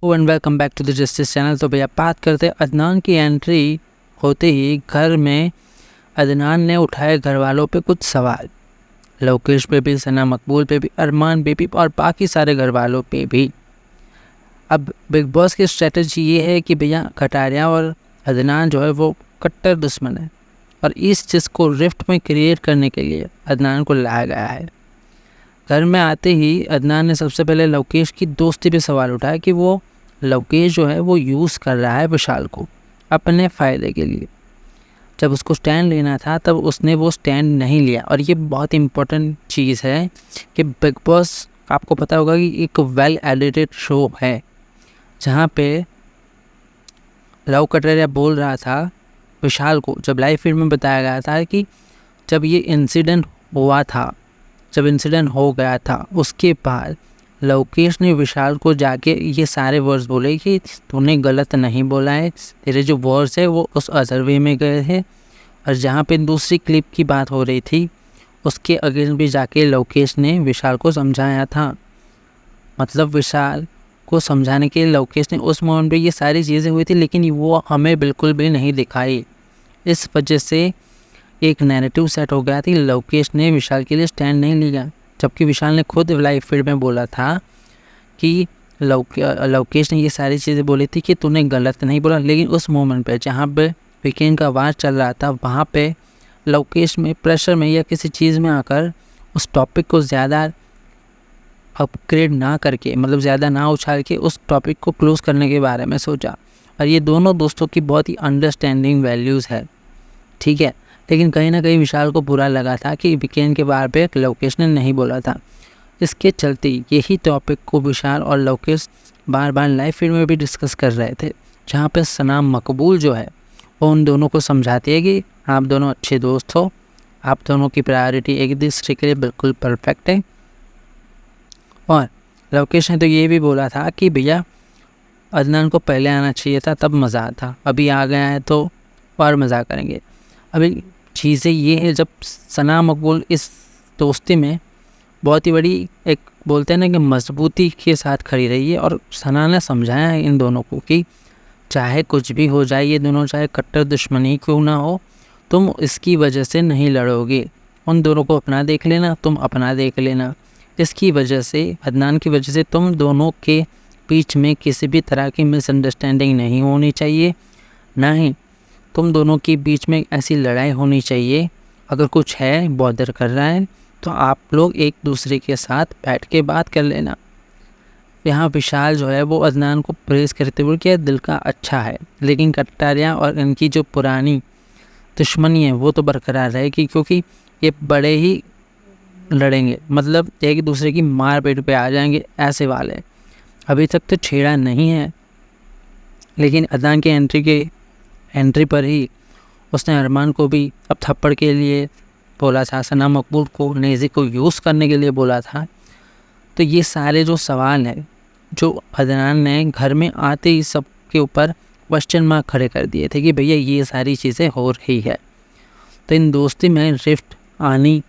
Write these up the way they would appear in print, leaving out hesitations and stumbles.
And welcome back to the justice channel. तो भैया बात करते हैं अदनान की एंट्री होते ही घर में अदनान ने उठाए घर वालों पे कुछ सवाल, लोकेश पे भी, सना मकबूल पे भी, अरमान पे भी और बाकी सारे घर वालों पे भी। अब बिग बॉस की स्ट्रेटजी ये है कि भैया कटारिया और अदनान जो है वो कट्टर दुश्मन है और इस चीज़ को रिफ्ट में क्रिएट करने के लिए अदनान को लाया गया है। घर में आते ही अदनान ने सबसे पहले लोकेश की दोस्ती पे सवाल उठाया कि वो लोकेश जो है वो यूज़ कर रहा है विशाल को अपने फ़ायदे के लिए। जब उसको स्टैंड लेना था तब उसने वो स्टैंड नहीं लिया। और ये बहुत इम्पोर्टेंट चीज़ है कि बिग बॉस, आपको पता होगा कि एक वेल एडिटेड शो है जहाँ पे लव कटारिया बोल रहा था विशाल को, जब लाइव फीड में बताया गया था कि जब ये इंसिडेंट हुआ था, जब इंसिडेंट हो गया था उसके बाद लोकेश ने विशाल को जाके ये सारे वर्ड्स बोले कि तूने गलत नहीं बोला है, तेरे जो वर्ड्स है वो उस अदर वे में गए हैं। और जहाँ पे दूसरी क्लिप की बात हो रही थी उसके अगेंस्ट भी जाके लोकेश ने विशाल को समझाया था। मतलब विशाल को समझाने के लिए लोकेश ने उस मोमेंट पे ये सारी चीज़ें हुई थी, लेकिन वो हमें बिल्कुल भी नहीं दिखाई। इस वजह से एक नैरेटिव सेट हो गया थी, लोकेश ने विशाल के लिए स्टैंड नहीं लिया, जबकि विशाल ने खुद लाइव फीड में बोला था कि लोकेश ने ये सारी चीज़ें बोली थी कि तूने गलत नहीं बोला। लेकिन उस मोमेंट पे जहाँ पे वीकेंड का वार चल रहा था वहाँ पे लोकेश में प्रेशर में या किसी चीज़ में आकर उस टॉपिक को ज़्यादा अपग्रेड ना करके, मतलब ज़्यादा ना उछाल के उस टॉपिक को क्लोज करने के बारे में सोचा। और ये दोनों दोस्तों की बहुत ही अंडरस्टैंडिंग वैल्यूज़ है, ठीक है। लेकिन कहीं ना कहीं विशाल को बुरा लगा था कि वीकेंड के बार पे लोकेश ने नहीं बोला था। इसके चलते यही टॉपिक को विशाल और लोकेश बार बार लाइव फीड में भी डिस्कस कर रहे थे, जहाँ पे सना मकबूल जो है वो उन दोनों को समझाती है कि आप दोनों अच्छे दोस्त हो, आप दोनों की प्रायोरिटी एक दूसरे के लिए बिल्कुल परफेक्ट है। और लोकेश ने तो ये भी बोला था कि भैया अदनान को पहले आना चाहिए था तब मज़ा आता, अभी आ गया है तो और मज़ा करेंगे। अभी चीज़ें ये है, जब सना मकबूल इस दोस्ती में बहुत ही बड़ी एक बोलते हैं ना कि मजबूती के साथ खड़ी रही है और सना ने समझाया है इन दोनों को कि चाहे कुछ भी हो जाए, ये दोनों चाहे कट्टर दुश्मनी क्यों ना हो, तुम इसकी वजह से नहीं लड़ोगे। उन दोनों को अपना देख लेना, तुम अपना देख लेना। इसकी वजह से, अदनान की वजह से तुम दोनों के बीच में किसी भी तरह की मिसअंडरस्टैंडिंग नहीं होनी चाहिए, ना ही तुम दोनों के बीच में ऐसी लड़ाई होनी चाहिए। अगर कुछ है बॉदर कर रहा है तो आप लोग एक दूसरे के साथ बैठ के बात कर लेना। यहाँ विशाल जो है वो अदनान को प्रेज़ करते हुए कि दिल का अच्छा है, लेकिन कटारिया और इनकी जो पुरानी दुश्मनी है वो तो बरकरार रहेगी, क्योंकि ये बड़े ही लड़ेंगे, मतलब एक दूसरे की मार पीट पे आ जाएंगे ऐसे वाले। अभी तक तो छेड़ा नहीं है, लेकिन अदनान की एंट्री पर ही उसने अरमान को भी अब थप्पड़ के लिए बोला था, सना मकबूल को, नेज़ी को यूज़ करने के लिए बोला था। तो ये सारे जो सवाल हैं जो अदनान ने घर में आते ही सबके ऊपर क्वेश्चन मार्क खड़े कर दिए थे कि भैया ये सारी चीज़ें हो रही है, तो इन दोस्ती में रिफ्ट आनी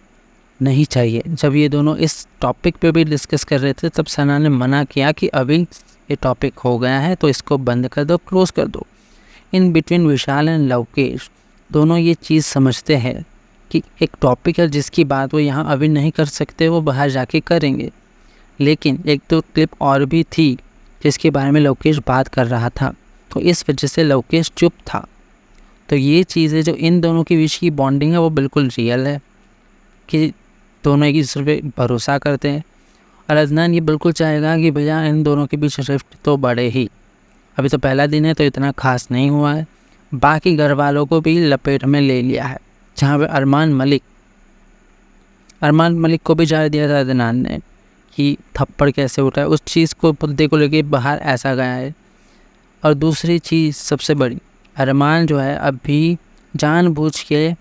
नहीं चाहिए। जब ये दोनों इस टॉपिक पे भी डिस्कस कर रहे थे तब सना ने मना किया कि अभी ये टॉपिक हो गया है तो इसको बंद कर दो, क्लोज़ कर दो। In between Vishal and Lokesh दोनों ये चीज़ समझते हैं कि एक टॉपिक है जिसकी बात वो यहाँ अभी नहीं कर सकते, वो बाहर जाके करेंगे। लेकिन एक तो क्लिप और भी थी जिसके बारे में लोकेश बात कर रहा था, तो इस वजह से लोकेश चुप था। तो ये चीज़ें जो इन दोनों के बीच की बॉन्डिंग है वो बिल्कुल रियल है कि दोनों एक दूसरे पे भरोसा करते हैं। और अदनान ये बिल्कुल चाहेगा कि भैया इन दोनों के बीच रिफ्ट तो बढ़े ही। अभी तो पहला दिन है तो इतना खास नहीं हुआ है, बाकी घर वालों को भी लपेट में ले लिया है, जहाँ पे अरमान मलिक को भी जा दिया था अदनान ने कि थप्पड़ कैसे उठा है, उस चीज़ को मुद्दे को लेके बाहर ऐसा गया है। और दूसरी चीज़ सबसे बड़ी, अरमान जो है अभी जानबूझ के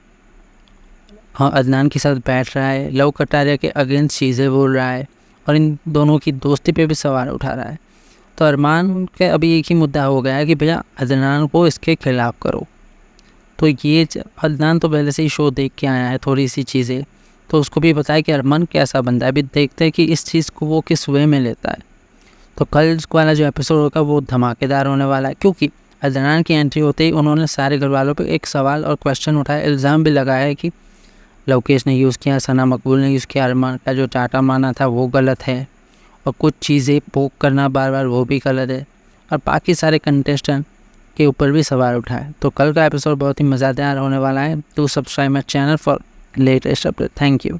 अदनान के साथ बैठ रहा है, लव कटारिया के अगेंस्ट चीज़ें बोल रहा है और इन दोनों की दोस्ती पे भी सवाल उठा रहा है। तो अरमान के अभी एक ही मुद्दा हो गया है कि भैया अदनान को इसके खिलाफ़ करो। तो ये अदनान तो पहले से ही शो देख के आया है थोड़ी सी चीज़ें, तो उसको भी बताया कि अरमान कैसा बंदा है, अभी देखते हैं कि इस चीज़ को वो किस वे में लेता है। तो कल वाला जो एपिसोड होगा वो धमाकेदार होने वाला है, क्योंकि अदनान की एंट्री होते ही उन्होंने सारे घर वालों पे एक सवाल और क्वेश्चन उठाया, इल्ज़ाम भी लगाया है कि लवकेश ने यूज़ किया, सना मकबूल ने यूज़ किया, अरमान का जो टाटा माना था वो गलत है, और कुछ चीज़ें पोक करना बार बार वो भी गलत है, और बाकी सारे कंटेस्टेंट के ऊपर भी सवाल उठाए। तो कल का एपिसोड बहुत ही मज़ेदार होने वाला है। To subscribe my channel for latest update. Thank you.